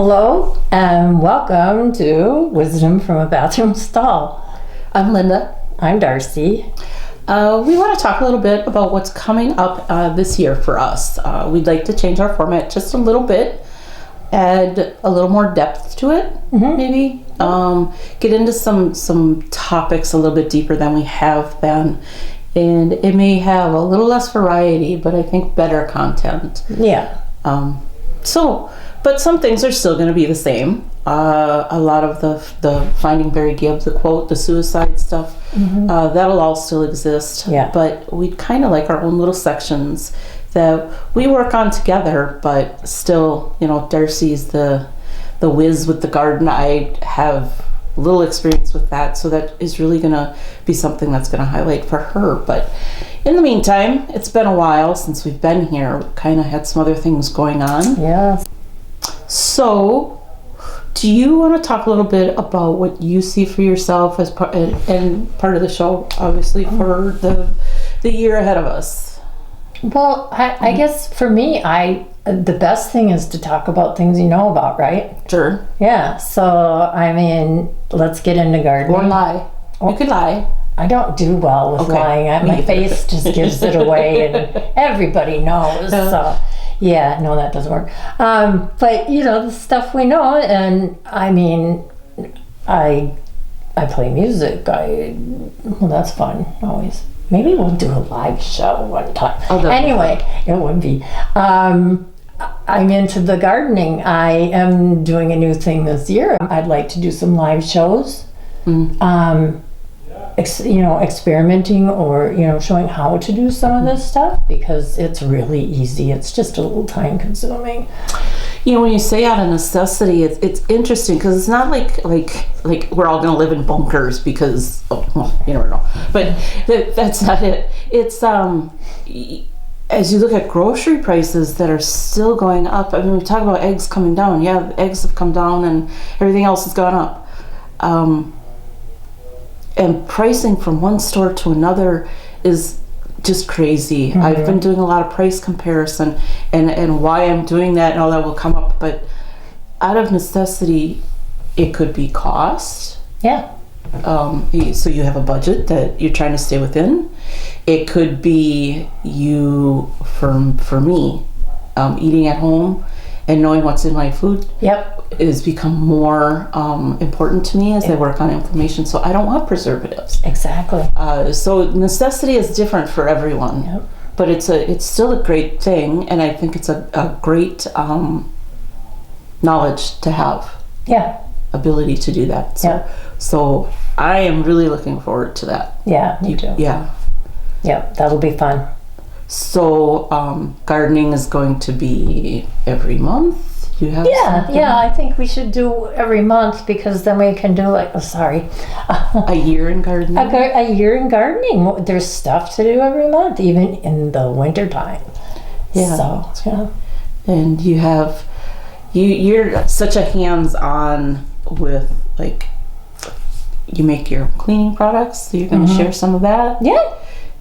Hello and welcome to Wisdom from a Bathroom Stall. I'm Linda. I'm Darcy. We want to talk a little bit about what's coming up this year for us. We'd like to change our format just a little bit, add a little more depth to it, maybe. Get into some topics a little bit deeper than we have been. And it may have a little less variety, but I think better content. Yeah. But some things are still going to be the same. A lot of the Finding Barry Gibb, the quote, the suicide stuff, that'll all still exist. Yeah. But we'd kind of like our own little sections that we work on together, but still, Darcy's the whiz with the garden. I have little experience with that, so that is really going to be something that's going to highlight for her. But in the meantime, it's been a while since we've been here. We kind of had some other things going on. Yeah. So, do you want to talk a little bit about what you see for yourself as part of the show, obviously, for the year ahead of us? Well, I guess for me, the best thing is to talk about things you know about, right? Sure. Yeah. So, I mean, let's get into gardening. Or lie. You could lie. I don't do well with lying. My face just gives it away, and everybody knows. So, yeah, no, that doesn't work. But the stuff we know, and I mean, I play music. Well, that's fun always. Maybe we'll do a live show one time. Anyway, it would be. I'm into the gardening. I am doing a new thing this year. I'd like to do some live shows. Experimenting or showing how to do some of this stuff, because it's really easy. It's just a little time consuming. When you say out of necessity, it's interesting, because it's not like we're all going to live in bunkers because you never know. But that's not it. It's as you look at grocery prices that are still going up. I mean, we talk about eggs coming down. Yeah, eggs have come down and everything else has gone up. And pricing from one store to another is just crazy. I've been doing a lot of price comparison, and why I'm doing that and all that will come up. But out of necessity, it could be cost. Yeah. So you have a budget that you're trying to stay within. It could be for me, eating at home and knowing what's in my food. Yep. Has become more important to me as I work on inflammation. So I don't want preservatives. Exactly. So necessity is different for everyone. Yep. But it's still a great thing, and I think it's a great knowledge to have. Yeah. Ability to do that. So I am really looking forward to that. Yeah, me too. Yeah. Yeah, that'll be fun. So gardening is going to be every month. You have something? I think we should do every month, because then we can do a year in gardening. A year in gardening. There's stuff to do every month, even in the winter time. Yeah. So and you're such a hands-on with, you make your cleaning products, so you're going to share some of that. Yeah.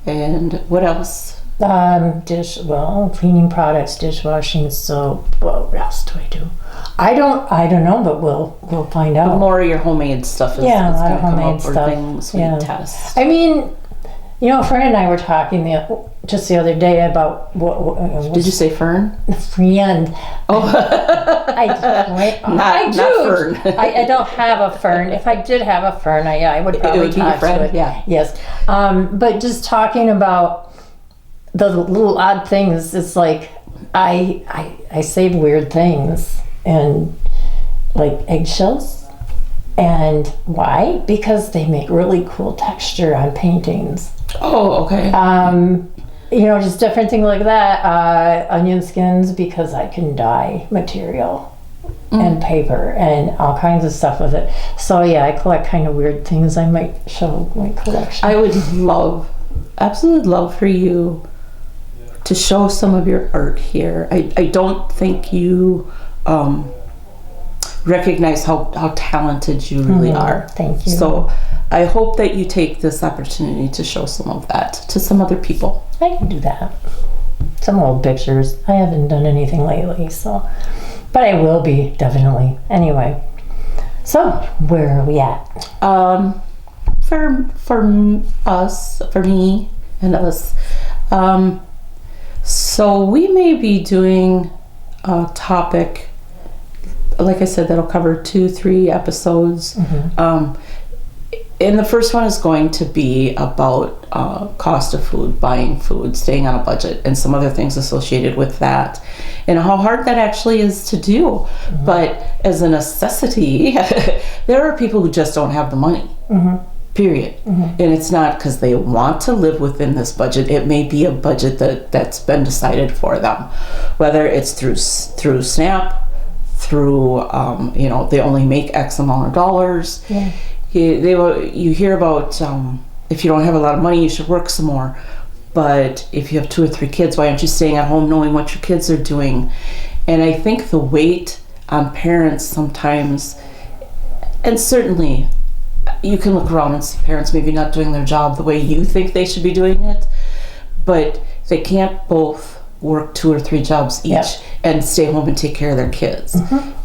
And what else? Cleaning products, dishwashing, soap. What else do I do? I don't know, but we'll find out. More of your homemade stuff is a lot of come homemade up, stuff. Or things we test. I mean, Fern and I were talking just the other day about what did you say Fern? Friend. Oh, I do. Not Fern. I don't have a Fern. If I did have a Fern, I would probably it would be your friend. Yeah. Yes. But just talking about the little odd things, it's like I save weird things, and like eggshells. And why? Because they make really cool texture on paintings. Oh, okay. Just different things like that. Onion skins, because I can dye material and paper and all kinds of stuff with it. So yeah, I collect kind of weird things. I might show my collection. I would absolutely love for you to show some of your art here. I don't think you recognize how talented you really are. Thank you. So I hope that you take this opportunity to show some of that to some other people. I can do that. Some old pictures. I haven't done anything lately, so But I will be, definitely. Anyway. So, where are we at? For us, for me and us, so we may be doing a topic, like I said, that'll cover 2-3 episodes. And the first one is going to be about cost of food, buying food, staying on a budget, and some other things associated with that, and how hard that actually is to do. But as a necessity, there are people who just don't have the money, period. And it's not because they want to live within this budget. It may be a budget that's been decided for them, whether it's through SNAP, through, they only make X amount of dollars. Yeah. You hear about if you don't have a lot of money, you should work some more. But if you have 2 or 3 kids, why aren't you staying at home knowing what your kids are doing? And I think the weight on parents sometimes, and certainly you can look around and see parents maybe not doing their job the way you think they should be doing it, but they can't both work 2 or 3 jobs each and stay home and take care of their kids.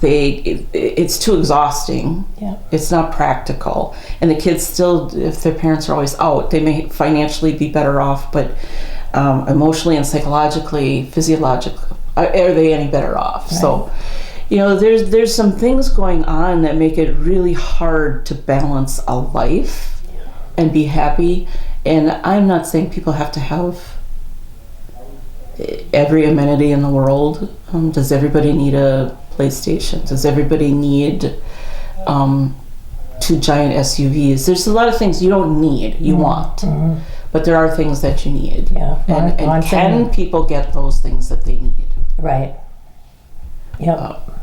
It's too exhausting. It's not practical, and the kids still, if their parents are always out, they may financially be better off, but emotionally and psychologically, physiologically, are they any better off? Right. So there's some things going on that make it really hard to balance a life and be happy. And I'm not saying people have to have every amenity in the world. Does everybody need a PlayStation? Does everybody need 2 giant SUVs? There's a lot of things you don't need, you want. But there are things that you need. And can people get those things that they need? Right.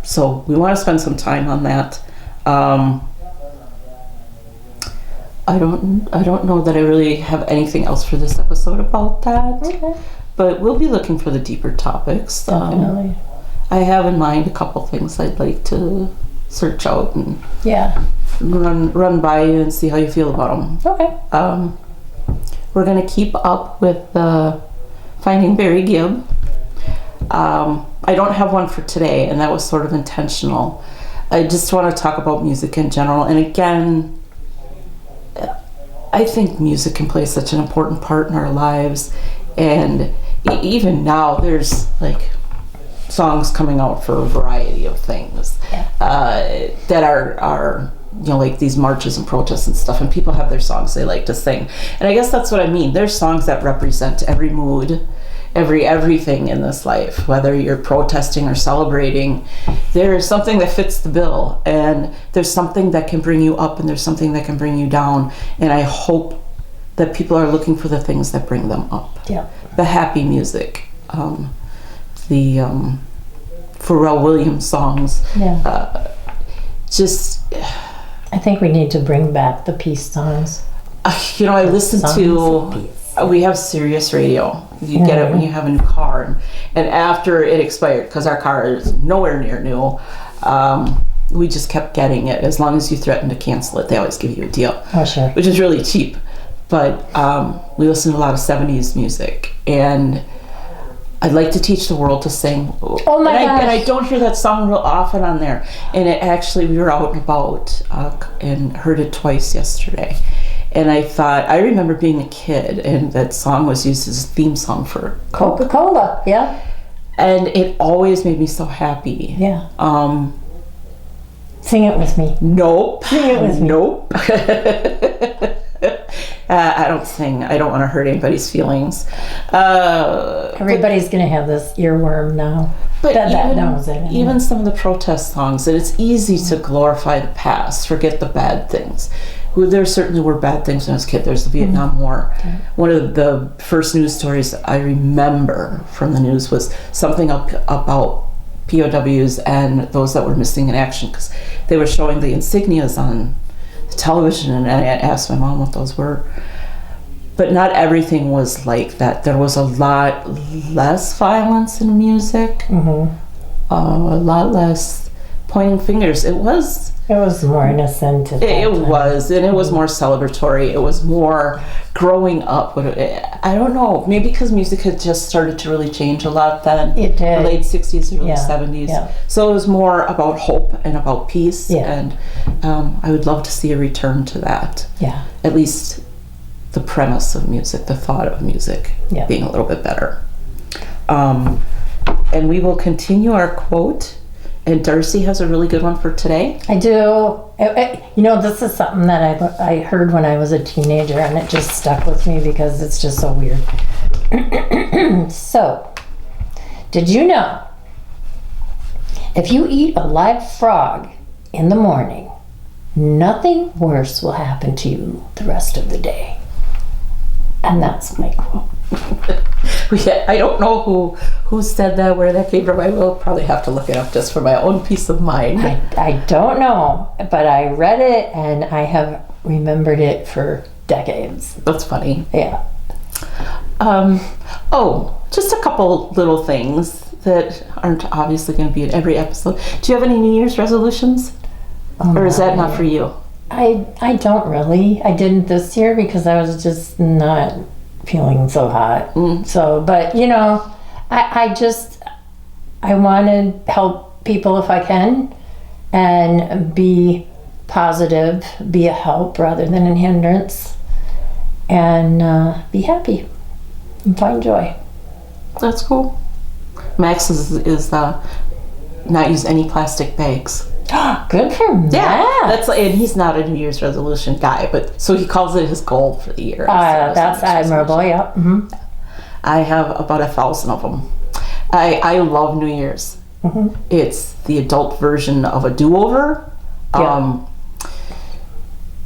So we want to spend some time on that. I don't know that I really have anything else for this episode about that. Okay. But we'll be looking for the deeper topics. Definitely. I have in mind a couple things I'd like to search out and run by you and see how you feel about them. Okay. We're going to keep up with Finding Barry Gibb. I don't have one for today, and that was sort of intentional. I just want to talk about music in general. And again, I think music can play such an important part in our lives. And even now, there's like songs coming out for a variety of things that are like these marches and protests and stuff, and people have their songs they like to sing. And I guess that's what I mean. There's songs that represent every mood, everything in this life, whether you're protesting or celebrating. There's something that fits the bill, and there's something that can bring you up, and there's something that can bring you down. And I hope that people are looking for the things that bring them up. The happy music, the Pharrell Williams songs. I think we need to bring back the peace songs. I listen to, we have Sirius Radio. You get it when you have a new car, and after it expired, because our car is nowhere near new, we just kept getting it. As long as you threaten to cancel it, they always give you a deal. Oh, sure. Which is really cheap. But we listen to a lot of 70s music, and I'd like to teach the world to sing. Oh my gosh. And I don't hear that song real often on there. And it actually, we were out and about and heard it twice yesterday. And I thought, I remember being a kid, and that song was used as a theme song for Coca-Cola. And it always made me so happy. Sing it with me. Nope. Sing it with me. Nope. I don't sing. I don't want to hurt anybody's feelings. Everybody's going to have this earworm now. But even some of the protest songs, and it's easy to glorify the past, forget the bad things. There certainly were bad things when I was a kid. There's the Vietnam War. One of the first news stories I remember from the news was something about POWs and those that were missing in action, because they were showing the insignias on the television, and I asked my mom what those were. But not everything was like that. There was a lot less violence in music, a lot less pointing fingers. It was more innocent. it was, and it was more celebratory. It was more growing up. I don't know, maybe because music had just started to really change a lot then. It did. The late 60s, early 70s. Yeah. So it was more about hope and about peace. Yeah. And I would love to see a return to that. Yeah. At least the premise of music, the thought of music being a little bit better. And we will continue our quote. And Darcy has a really good one for today. I do. This is something that I heard when I was a teenager, and it just stuck with me because it's just so weird. So, did you know if you eat a live frog in the morning, nothing worse will happen to you the rest of the day? And that's my quote. I don't know who said that, where that came from. I will probably have to look it up just for my own peace of mind. I don't know, but I read it and I have remembered it for decades. That's funny. Yeah. Just a couple little things that aren't obviously going to be in every episode. Do you have any New Year's resolutions? Or is that not for you? I don't really. I didn't this year because I was just not feeling so hot. So, but I want to help people if I can and be positive, be a help rather than a hindrance, and be happy and find joy. That's cool. Max is not use any plastic bags. Good for Max. Yeah, and he's not a New Year's resolution guy, but so he calls it his goal for the year. That's admirable. Yeah. Mm-hmm. I have about 1,000 of them. I love New Year's. Mm-hmm. It's the adult version of a do-over. Yeah.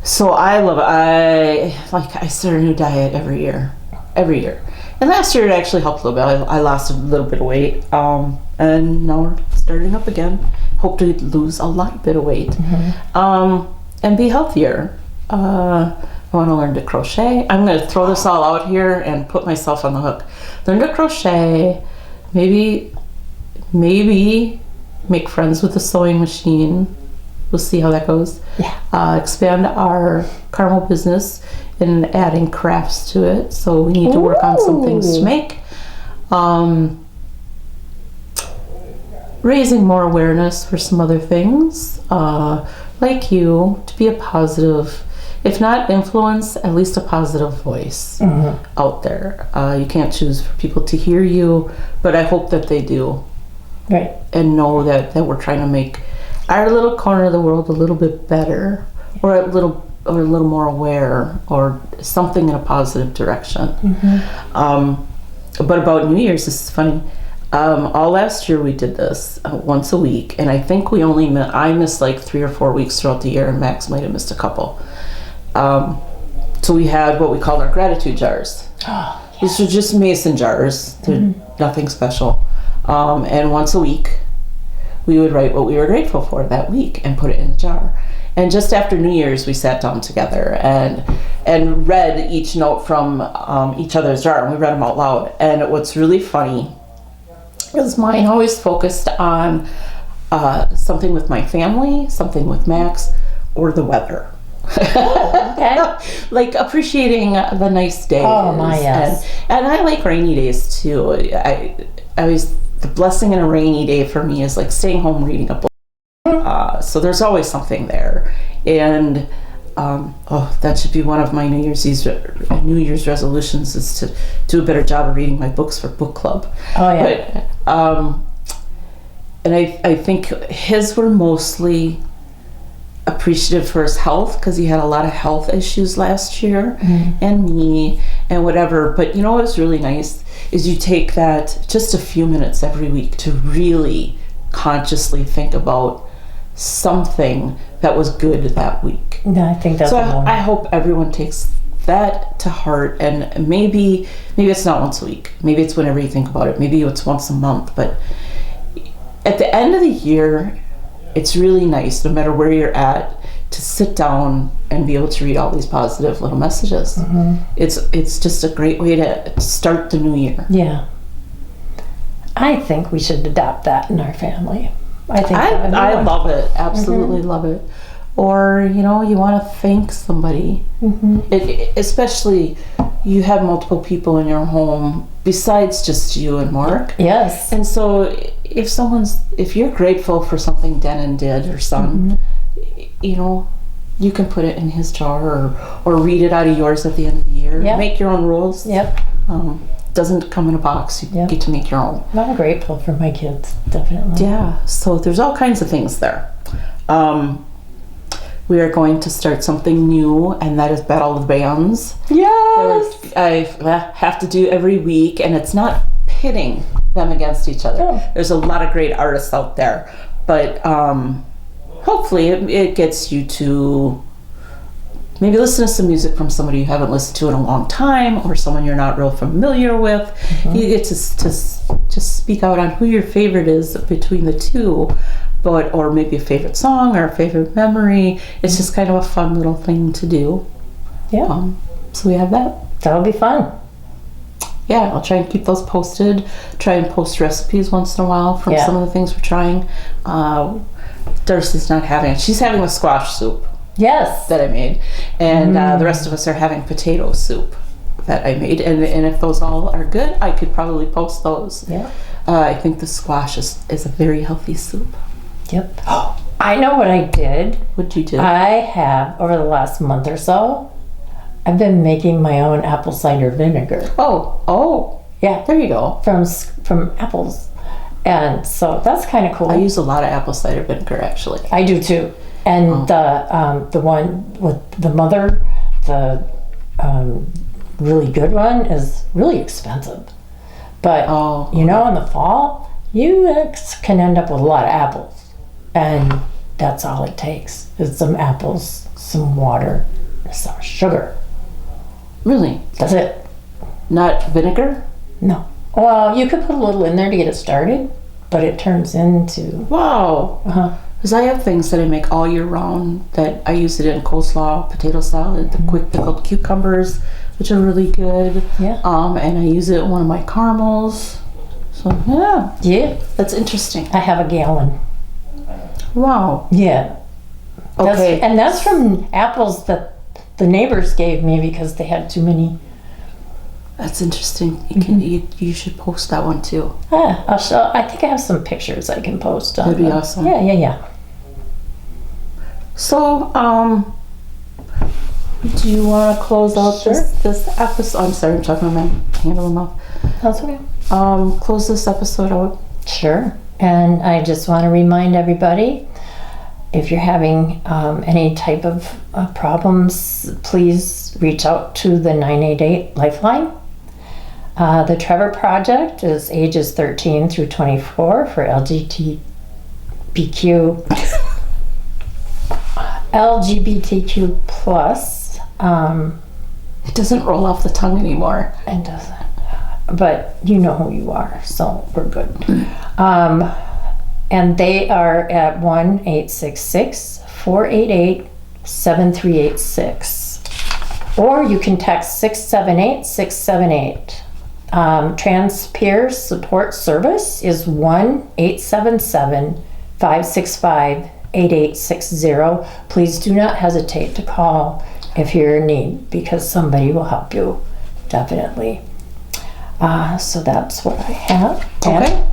So I love it. I start a new diet every year. And last year it actually helped a little bit. I lost a little bit of weight, and now we're starting up again. Hope to lose a lot bit of weight, and be healthier. I want to learn to crochet. I'm going to throw this all out here and put myself on the hook. Learn to crochet. Maybe make friends with the sewing machine. We'll see how that goes. Yeah. Expand our caramel business and adding crafts to it. So we need to work on some things to make. Raising more awareness for some other things. Like you, to be a positive, if not influence, at least a positive voice out there. You can't choose for people to hear you, but I hope that they do. Right. And know that we're trying to make our little corner of the world a little bit better, or a little more aware, or something in a positive direction. But about New Year's, this is funny. All last year we did this once a week, and I think I missed like 3 or 4 weeks throughout the year, and Max might have missed a couple. So we had what we called our gratitude jars. These are just mason jars. They're nothing special. And once a week, we would write what we were grateful for that week and put it in the jar. And just after New Year's, we sat down together and read each note from each other's jar, and we read them out loud. And what's really funny is mine always focused on something with my family, something with Max, or the weather. Okay. Like appreciating the nice days. Oh my, yes. And I like rainy days too. The blessing in a rainy day for me is like staying home reading a book. So there's always something there. And that should be one of my New Year's resolutions, is to do a better job of reading my books for book club. Oh yeah. But, and I think his were mostly appreciative for his health, because he had a lot of health issues last year, and me and whatever. But you know what's really nice is you take that just a few minutes every week to really consciously think about something that was good that week. Yeah, I think that's so. I hope everyone takes that to heart, and maybe it's not once a week. Maybe it's whenever you think about it. Maybe it's once a month. But at the end of the year, it's really nice, no matter where you're at, to sit down and be able to read all these positive little messages. It's just a great way to start the new year. Yeah. I think we should adopt that in our family. I think I love it. Absolutely love it. Or, you know, you want to thank somebody. Especially, you have multiple people in your home besides just you and Mark. Yes. And so if you're grateful for something Denon did or son, you know, you can put it in his jar or read it out of yours at the end of the year. Yep. Make your own rules. Yep. Doesn't come in a box. You get to make your own. I'm grateful for my kids, definitely. Yeah. So there's all kinds of things there. We are going to start something new, and that is Battle of the Bands. Yes! I have to do every week, and it's not pitting them against each other. Oh. There's a lot of great artists out there, but hopefully it gets you to maybe listen to some music from somebody you haven't listened to in a long time, or someone you're not real familiar with. You get to just speak out on who your favorite is between the two. Or maybe a favorite song or a favorite memory. It's just kind of a fun little thing to do. Yeah. So we have that. That'll be fun. Yeah, I'll try and keep those posted. Try and post recipes once in a while from some of the things we're trying. Darcy's not having it. She's having a squash soup. Yes. That I made. And the rest of us are having potato soup that I made. And if those all are good, I could probably post those. Yeah. I think the squash is a very healthy soup. Yep. I know what I did. What'd you do? I have, over the last month or so, I've been making my own apple cider vinegar. Oh. Yeah. There you go. From apples. And so that's kind of cool. I use a lot of apple cider vinegar, actually. I do too. And the one with the mother, the really good one, is really expensive. But, you know, in the fall, you can end up with a lot of apples. And that's all it takes is some apples, some water, some sugar. Really? That's it. Not vinegar? No. Well, you could put a little in there to get it started, but it turns into... Wow. Because I have things that I make all year round that I use it in coleslaw, potato salad, the quick pickled cucumbers, which are really good. Yeah. And I use it in one of my caramels. So, yeah. That's interesting. I have a gallon. Wow. Yeah. Okay. That's from apples that the neighbors gave me because they had too many. That's interesting. You should post that one too. I'll show. I think I have some pictures I can post. That'd be awesome. Yeah. So, do you want to close out this episode? I'm sorry, I'm talking with my hand on my mouth. That's okay. Close this episode out. Sure. And I just want to remind everybody, if you're having any type of problems, please reach out to the 988 Lifeline. The Trevor Project is ages 13 through 24 for LGBTQ plus. It doesn't roll off the tongue anymore. It doesn't. But you know who you are, so we're good. And they are at 1-866-488-7386. Or you can text 678-678. Trans Peer Support Service is 1-877-565-8860. Please do not hesitate to call if you're in need, because somebody will help you, definitely. So that's what I have. Okay.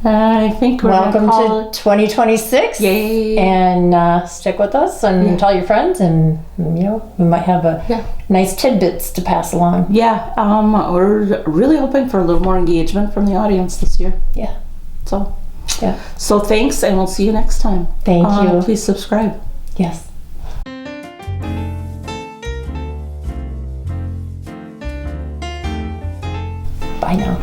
I think we're welcome to 2026. Yay! And stick with us and tell your friends, and you know, we might have a nice tidbits to pass along. Yeah. We're really hoping for a little more engagement from the audience this year. Yeah. So thanks, and we'll see you next time. Thank you. Please subscribe. Yes. Bye now.